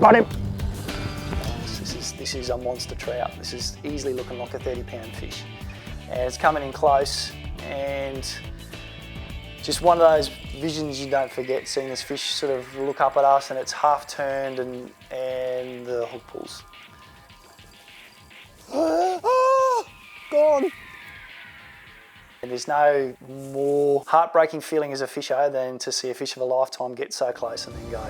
got him. This is a monster trout. This is easily looking like a 30-pound fish. And it's coming in close, and just one of those visions you don't forget, seeing this fish sort of look up at us and it's half turned and the hook pulls. Gone. And there's no more heartbreaking feeling as a fisher than to see a fish of a lifetime get so close and then go.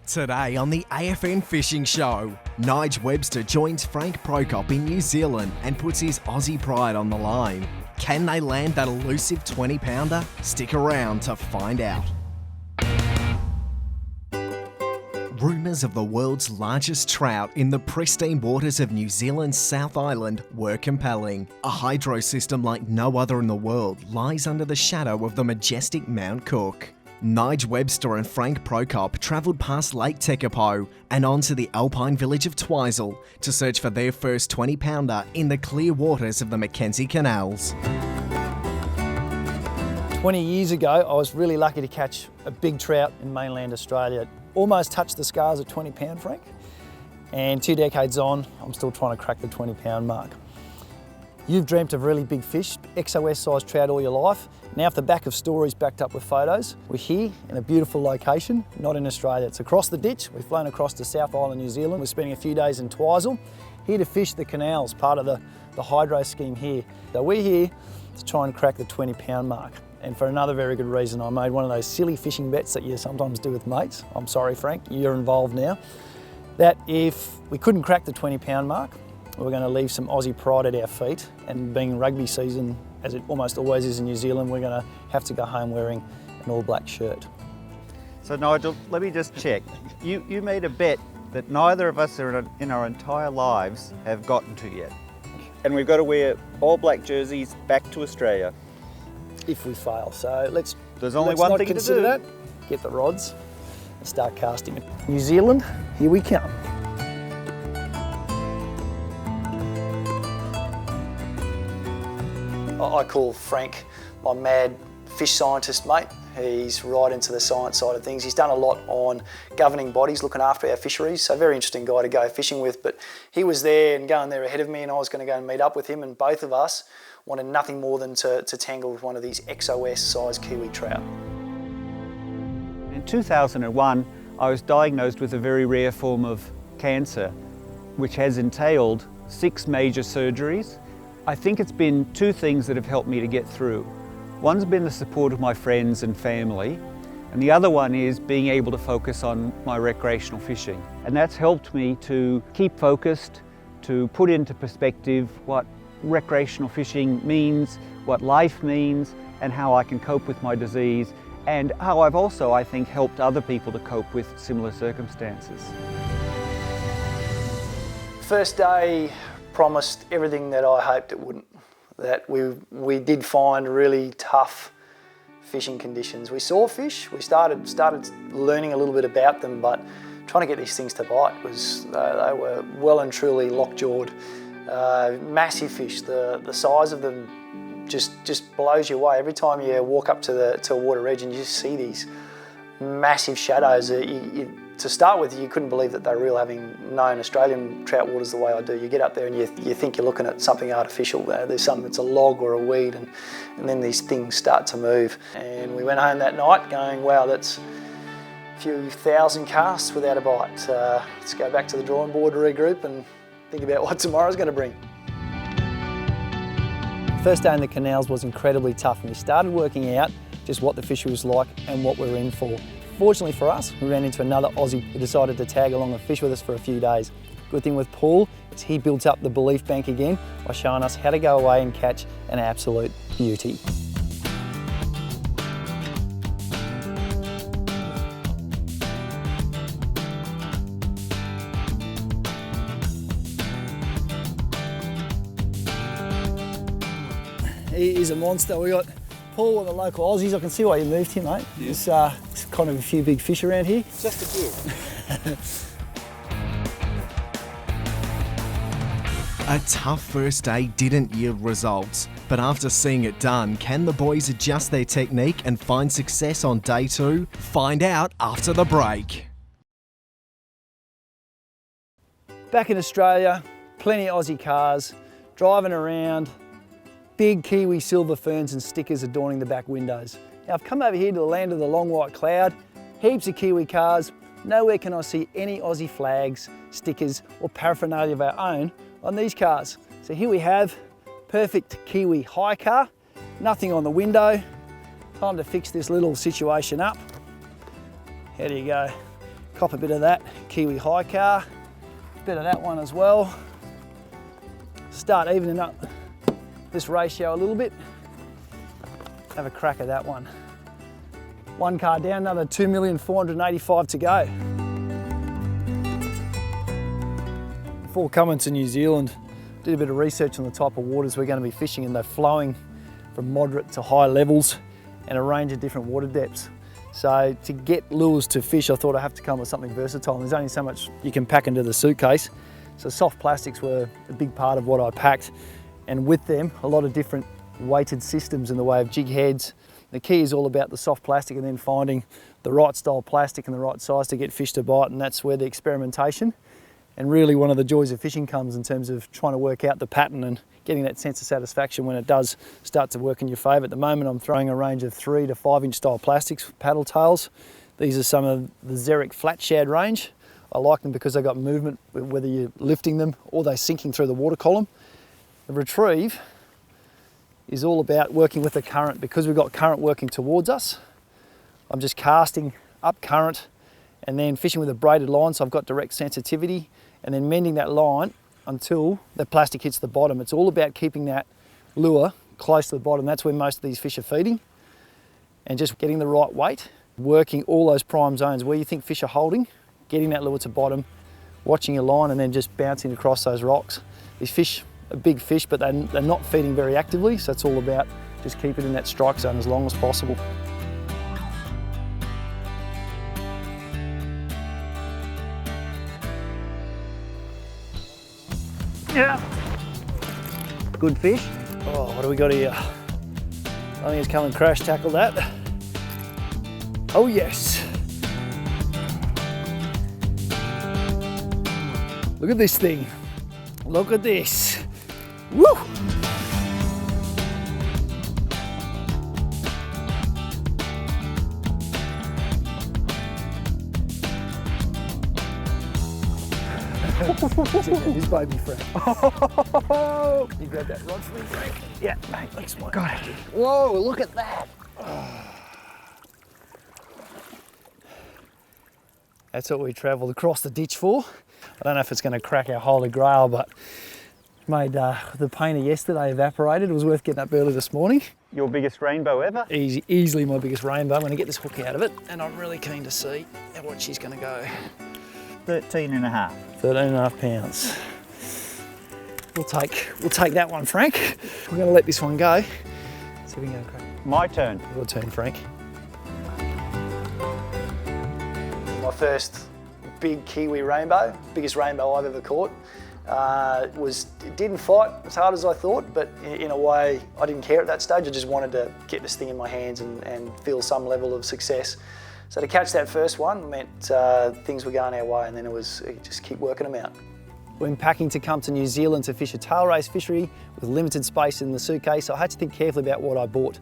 Today on the AFN Fishing Show, Nige Webster joins Frank Prokop in New Zealand and puts his Aussie pride on the line. Can they land that elusive 20-pounder? Stick around to find out. Rumours of the world's largest trout in the pristine waters of New Zealand's South Island were compelling. A hydro system like no other in the world lies under the shadow of the majestic Mount Cook. Nige Webster and Frank Prokop travelled past Lake Tekapo and on to the alpine village of Twizel to search for their first 20-pounder in the clear waters of the McKenzie Canals. 20 years ago, I was really lucky to catch a big trout in mainland Australia. Almost touched the scars of 20-pound, Frank. And 2 decades on, I'm still trying to crack the 20-pound mark. You've dreamt of really big fish, XOS-sized trout all your life. Now off the back of stories backed up with photos, we're here in a beautiful location, not in Australia. It's across the ditch. We've flown across to South Island, New Zealand. We're spending a few days in Twizel, here to fish the canals, part of the hydro scheme here. So we're here to try and crack the 20-pound mark. And for another very good reason, I made one of those silly fishing bets that you sometimes do with mates. I'm sorry, Frank, you're involved now. That if we couldn't crack the 20-pound mark, we're going to leave some Aussie pride at our feet, and being rugby season, as it almost always is in New Zealand, we're going to have to go home wearing an all-black shirt. So Nigel, let me just check. You made a bet that neither of us in our entire lives have gotten to yet. And we've got to wear all-black jerseys back to Australia. If we fail, so There's only one thing to do. That. Get the rods and start casting. New Zealand, here we come. I call Frank my mad fish scientist mate. He's right into the science side of things. He's done a lot on governing bodies, looking after our fisheries, so very interesting guy to go fishing with. But he was there and going there ahead of me, and I was going to go and meet up with him, and both of us wanted nothing more than to tangle with one of these XOS-sized kiwi trout. In 2001, I was diagnosed with a very rare form of cancer, which has entailed 6 major surgeries. I think it's been 2 things that have helped me to get through. One's been the support of my friends and family, and the other one is being able to focus on my recreational fishing. And that's helped me to keep focused, to put into perspective what recreational fishing means, what life means, and how I can cope with my disease, and how I've also, I think, helped other people to cope with similar circumstances. First day promised everything that I hoped it wouldn't. That we did find really tough fishing conditions. We saw fish, we started learning a little bit about them, but trying to get these things to bite was, they were well and truly lockjawed. Massive fish, the size of them just blows you away. Every time you walk up to a water edge and you just see these massive shadows, to start with, you couldn't believe that they're real, having known Australian trout waters the way I do. You get up there and you think you're looking at something artificial. There's something that's a log or a weed, and then these things start to move. And we went home that night going, wow, that's a few thousand casts without a bite. Let's go back to the drawing board to regroup and think about what tomorrow's going to bring. First day in the canals was incredibly tough, and we started working out just what the fish was like and what we were in for. Fortunately for us, we ran into another Aussie who decided to tag along and fish with us for a few days. Good thing with Paul is he built up the belief bank again by showing us how to go away and catch an absolute beauty. He is a monster. We got Paul, one of the local Aussies. I can see why you moved here, mate. Yeah. There's kind of a few big fish around here. Just a few. A tough first day didn't yield results, but after seeing it done, can the boys adjust their technique and find success on day 2? Find out after the break. Back in Australia, plenty of Aussie cars, driving around, big Kiwi silver ferns and stickers adorning the back windows. Now I've come over here to the land of the long white cloud, heaps of Kiwi cars, nowhere can I see any Aussie flags, stickers or paraphernalia of our own on these cars. So here we have perfect Kiwi high car, nothing on the window. Time to fix this little situation up. How do you go? Cop a bit of that Kiwi high car, bit of that one as well. Start evening up this ratio a little bit. Have a crack at that one. One car down, another 2,485,000 to go. Before coming to New Zealand, did a bit of research on the type of waters we're going to be fishing, and they're flowing from moderate to high levels and a range of different water depths. So to get lures to fish, I thought I have to come with something versatile. There's only so much you can pack into the suitcase. So soft plastics were a big part of what I packed, and with them, a lot of different weighted systems in the way of jig heads. The key is all about the soft plastic and then finding the right style plastic and the right size to get fish to bite, and that's where the experimentation and really one of the joys of fishing comes, in terms of trying to work out the pattern and getting that sense of satisfaction when it does start to work in your favour. At the moment I'm throwing a range of 3 to 5 inch style plastics with paddle tails. These are some of the Xeric flat shad range. I like them because they've got movement, whether you're lifting them or they're sinking through the water column. The retrieve is all about working with the current. Because we've got current working towards us, I'm just casting up current and then fishing with a braided line, so I've got direct sensitivity, and then mending that line until the plastic hits the bottom. It's all about keeping that lure close to the bottom. That's where most of these fish are feeding, and just getting the right weight, working all those prime zones where you think fish are holding, getting that lure to bottom, watching your line and then just bouncing across those rocks. These fish are big fish, but they're not feeding very actively, so it's all about just keeping it in that strike zone as long as possible. Yeah. Good fish. Oh, what do we got here? I think it's come and crash tackle that. Oh yes. Look at this thing. Look at this. Woo! His baby Frank. You grab that rod for me, Frank? Yeah, mate, thanks, mate. Got it. Whoa, look at that. That's what we travelled across the ditch for. I don't know if it's going to crack our holy grail, but made the painter yesterday evaporated. It was worth getting up early this morning. Your biggest rainbow ever? Easily my biggest rainbow. I'm going to get this hook out of it, and I'm really keen to see what she's going to go. 13.5. 13.5 pounds. We'll take that one, Frank. We're going to let this one go. See if we can go crack. My turn. Your turn, Frank. My first big Kiwi rainbow, biggest rainbow I've ever caught. It didn't fight as hard as I thought, but in a way I didn't care at that stage. I just wanted to get this thing in my hands and feel some level of success. So to catch that first one meant things were going our way, and then it was just keep working them out. When packing to come to New Zealand to fish a tail race fishery with limited space in the suitcase, I had to think carefully about what I bought.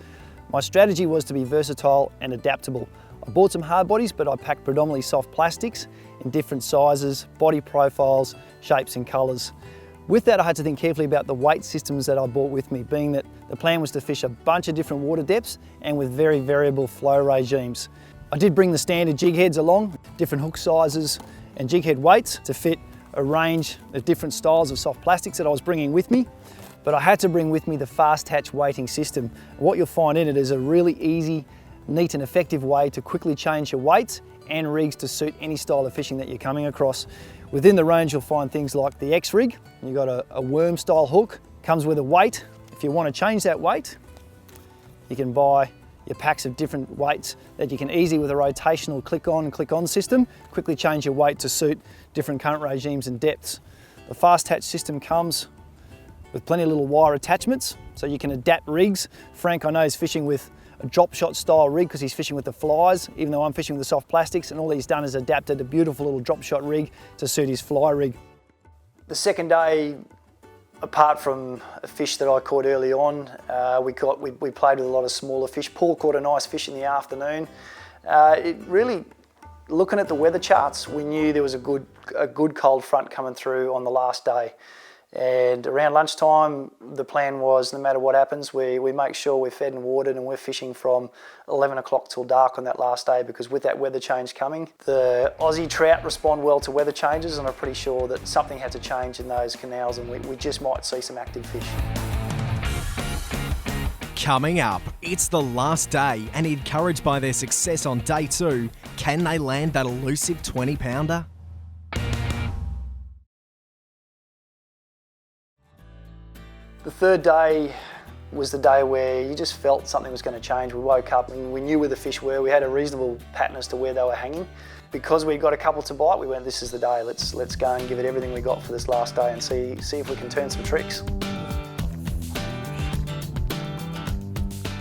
My strategy was to be versatile and adaptable. I bought some hard bodies, but I packed predominantly soft plastics in different sizes, body profiles, shapes and colours. With that, I had to think carefully about the weight systems that I brought with me, being that the plan was to fish a bunch of different water depths and with very variable flow regimes. I did bring the standard jig heads along, different hook sizes and jig head weights to fit a range of different styles of soft plastics that I was bringing with me, but I had to bring with me the fast hatch weighting system. What you'll find in it is a really easy, neat and effective way to quickly change your weights and rigs to suit any style of fishing that you're coming across. Within the range you'll find things like the X rig. You've got a worm style hook, comes with a weight. If you want to change that weight, you can buy your packs of different weights that you can easily, with a rotational click on system, quickly change your weight to suit different current regimes and depths. The fast hatch system comes with plenty of little wire attachments, so you can adapt rigs. Frank, I know, is fishing with a drop shot style rig because he's fishing with the flies, even though I'm fishing with the soft plastics, and all he's done is adapted a beautiful little drop shot rig to suit his fly rig. The second day, apart from a fish that I caught early on, we played with a lot of smaller fish. Paul caught a nice fish in the afternoon. Looking at the weather charts, we knew there was a good cold front coming through on the last day. And around lunchtime, the plan was no matter what happens, we make sure we're fed and watered, and we're fishing from 11 o'clock till dark on that last day, because with that weather change coming, the Aussie trout respond well to weather changes, and I'm pretty sure that something had to change in those canals, and we just might see some active fish. Coming up, it's the last day, and encouraged by their success on day 2, can they land that elusive 20-pounder? The third day was the day where you just felt something was going to change. We woke up and we knew where the fish were. We had a reasonable pattern as to where they were hanging. Because we got a couple to bite, we went, this is the day. Let's go and give it everything we got for this last day and see if we can turn some tricks.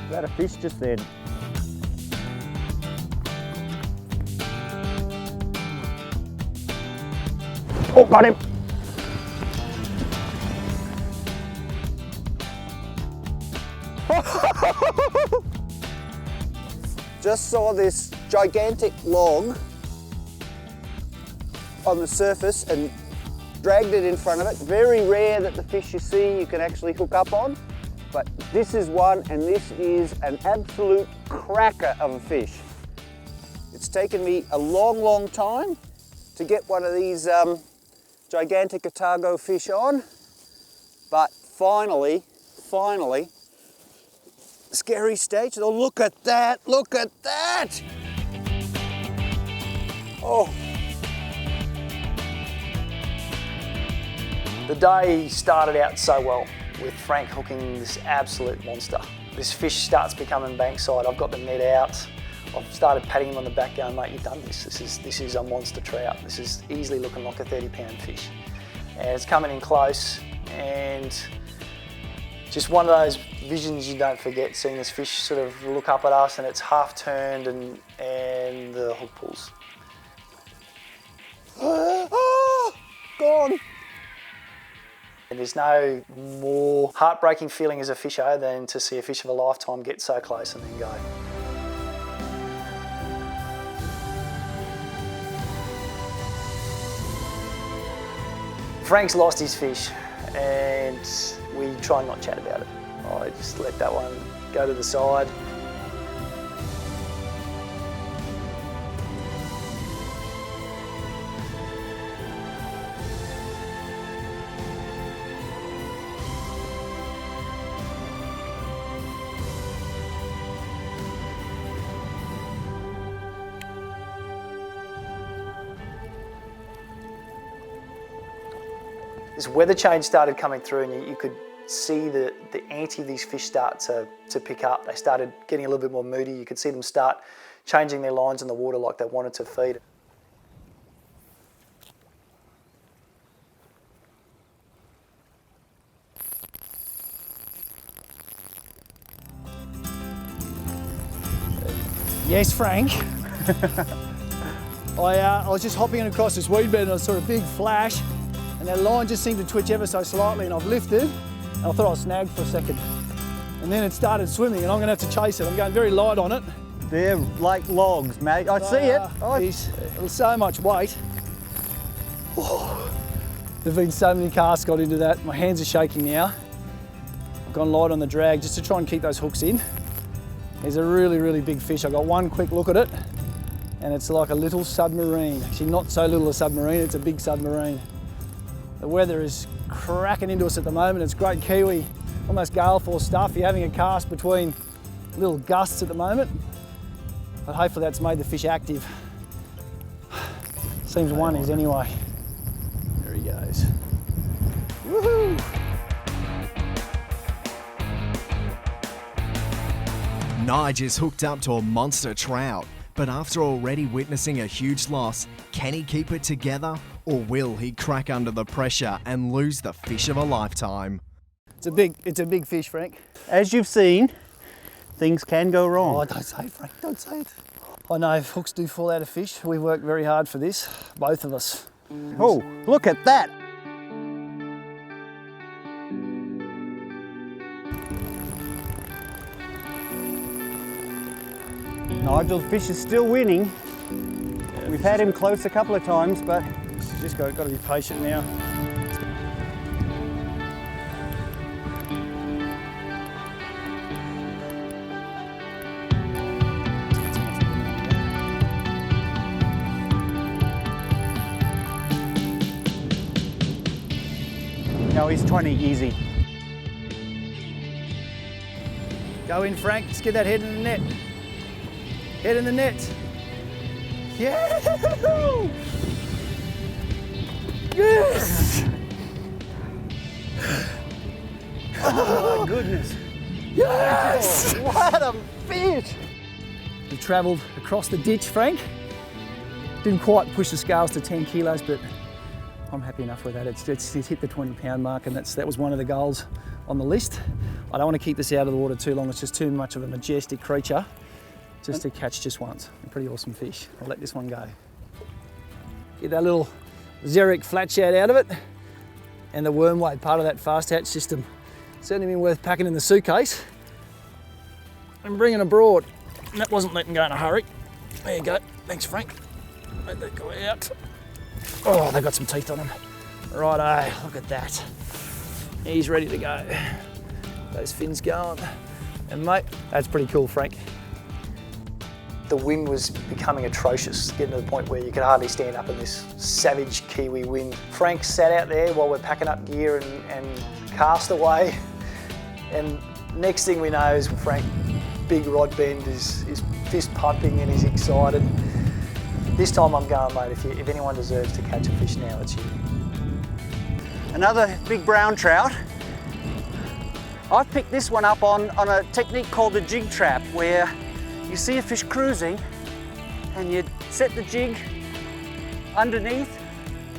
We had a fish just then. Oh, got him! Just saw this gigantic log on the surface and dragged it in front of it. Very rare that the fish you see you can actually hook up on, but this is one, and this is an absolute cracker of a fish. It's taken me a long time to get one of these gigantic otago fish on, but finally, scary stage. Oh, look at that, look at that! Oh. The day started out so well with Frank hooking this absolute monster. This fish starts becoming bankside. I've got the net out. I've started patting him on the back going, mate, you've done this. This is a monster trout. This is easily looking like a 30-pound fish. And it's coming in close, and just one of those visions you don't forget, seeing this fish sort of look up at us and it's half turned and the hook pulls. Oh, gone. And there's no more heartbreaking feeling as a fisher than to see a fish of a lifetime get so close and then go. Frank's lost his fish, and we try and not chat about it. I just let that one go to the side. This weather change started coming through, and you could see the ante of these fish start to pick up. They started getting a little bit more moody. You could see them start changing their lines in the water like they wanted to feed. Yes, Frank. I was just hopping across this weed bed and I saw a big flash, and that line just seemed to twitch ever so slightly, and I've lifted and I thought I was snagged for a second. And then it started swimming and I'm going to have to chase it. I'm going very light on it. They're like logs, mate. I see it. There's so much weight. Oh, there've been so many casts got into that. My hands are shaking now. I've gone light on the drag just to try and keep those hooks in. There's a really big fish. I got one quick look at it, and it's like a little submarine. Actually, not so little a submarine, it's a big submarine. The weather is cracking into us at the moment. It's great Kiwi, almost gale force stuff. You're having a cast between little gusts at the moment, but hopefully that's made the fish active. Seems one is anyway. There he goes. Woohoo! Nige is hooked up to a monster trout, but after already witnessing a huge loss, can he keep it together, or will he crack under the pressure and lose the fish of a lifetime? It's a big fish, Frank. As you've seen, things can go wrong. Oh, don't say it, Frank, don't say it. I know hooks do fall out of fish. We worked very hard for this, both of us. Oh, look at that. Nigel's fish is still winning. We've had him close a couple of times, but Just got to be patient now. no, he's 20, easy. Go in, Frank. Let's get that head in the net. Head in the net. Yeah! Yes! Oh my goodness. Yes! Oh, what a fish! We travelled across the ditch, Frank. Didn't quite push the scales to 10 kilos, but I'm happy enough with that. It's hit the 20-pound mark, and that was one of the goals on the list. I don't want to keep this out of the water too long. It's just too much of a majestic creature just to catch just once. A pretty awesome fish. I'll let this one go. Get that little xeric flat shad out of it, and the worm weight part of that fast hatch system. Certainly been worth packing in the suitcase and bringing abroad. And that wasn't letting go in a hurry. There you go. Thanks, Frank. Let that go out. Oh, they've got some teeth on them. Righto, look at that. He's ready to go. Those fins going. And mate, that's pretty cool, Frank. The wind was becoming atrocious, getting to the point where you could hardly stand up in this savage Kiwi wind. Frank sat out there while we're packing up gear and cast away. And next thing we know is Frank, big rod bend, is fist pumping and he's excited. This time I'm going, mate, if anyone deserves to catch a fish now, it's you. Another big brown trout. I've picked this one up on a technique called the jig trap, where you see a fish cruising and you set the jig underneath,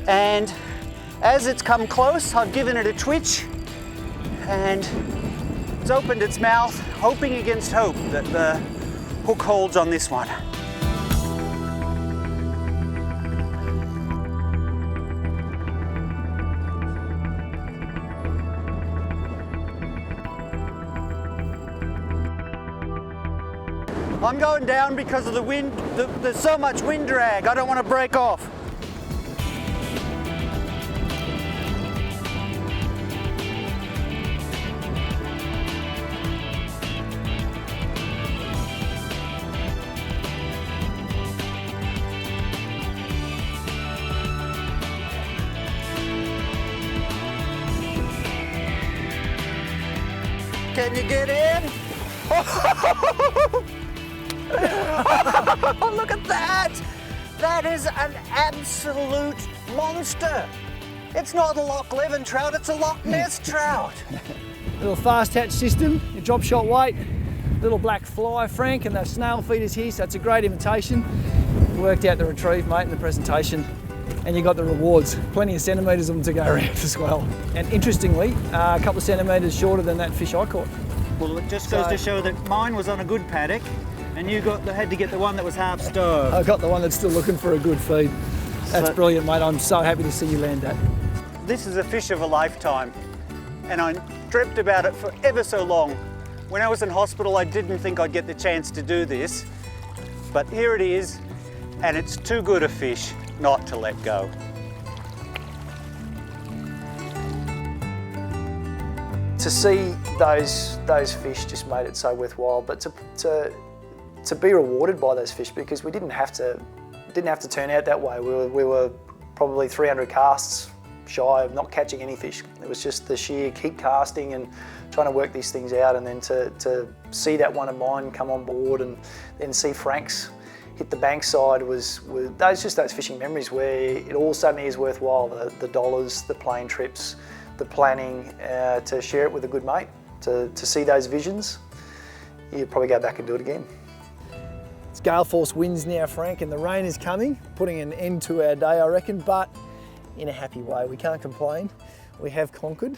and as it's come close, I've given it a twitch and it's opened its mouth, hoping against hope that the hook holds on this one. I'm going down because of the wind. There's so much wind drag, I don't want to break off. Can you get in? Oh, look at that! That is an absolute monster. It's not a Loch Leven trout, it's a Loch Ness trout. Little fast hatch system, your drop shot weight, little black fly, Frank, and the snail feeders here, so it's a great imitation. Worked out the retrieve, mate, in the presentation, and you got the rewards. Plenty of centimetres of them to go around as well. And interestingly, a couple of centimetres shorter than that fish I caught. Well, it just goes to show that mine was on a good paddock, and you had to get the one that was half starved. I got the one that's still looking for a good feed. That's brilliant, mate. I'm so happy to see you land that. This is a fish of a lifetime, and I dreamt about it for ever so long. When I was in hospital, I didn't think I'd get the chance to do this, but here it is, and it's too good a fish not to let go. To see those fish just made it so worthwhile, but to be rewarded by those fish, because we didn't have to turn out that way. We were probably 300 casts shy of not catching any fish. It was just the sheer keep casting and trying to work these things out, and then to see that one of mine come on board and then see Frank's hit the bankside was those fishing memories where it all suddenly is worthwhile. The dollars, the plane trips, the planning, to share it with a good mate, to see those visions. You'd probably go back and do it again. It's gale force winds now, Frank, and the rain is coming, putting an end to our day, I reckon, but in a happy way. We can't complain. We have conquered.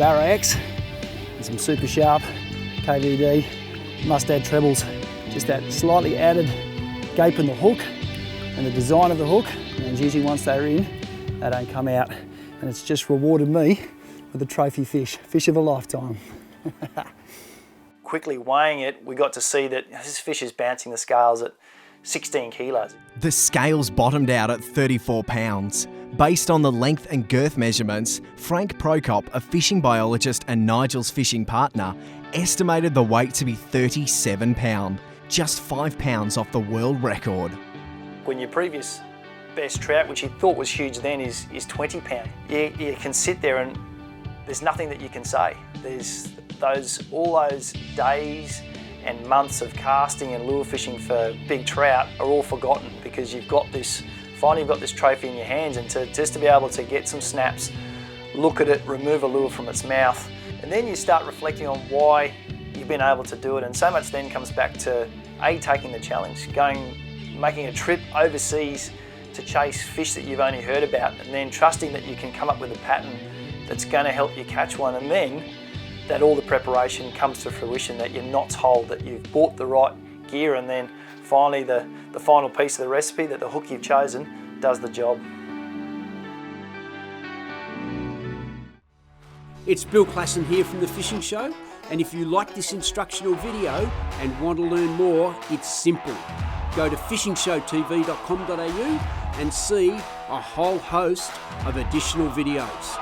Barra X and some super sharp KVD mustad trebles. Just that slightly added gape in the hook and the design of the hook. And usually once they're in, they don't come out. And it's just rewarded me with a trophy fish, fish of a lifetime. Quickly weighing it, we got to see that this fish is bouncing the scales at 16 kilos. The scales bottomed out at 34 pounds. Based on the length and girth measurements, Frank Prokop, a fishing biologist and Nigel's fishing partner, estimated the weight to be 37 pounds, just 5 pounds off the world record. When your previous best trout, which you thought was huge then, is 20 pounds, you can sit there and there's nothing that you can say. There's all those days and months of casting and lure fishing for big trout are all forgotten, because finally you've got this trophy in your hands, and just to be able to get some snaps, look at it, remove a lure from its mouth, and then you start reflecting on why you've been able to do it. And so much then comes back to taking the challenge, making a trip overseas to chase fish that you've only heard about, and then trusting that you can come up with a pattern that's going to help you catch one, and then that all the preparation comes to fruition, that your knots hold, that you've bought the right gear, and then finally the final piece of the recipe, that the hook you've chosen does the job. It's Bill Klassen here from The Fishing Show, and if you like this instructional video and want to learn more, it's simple. Go to fishingshowtv.com.au and see a whole host of additional videos.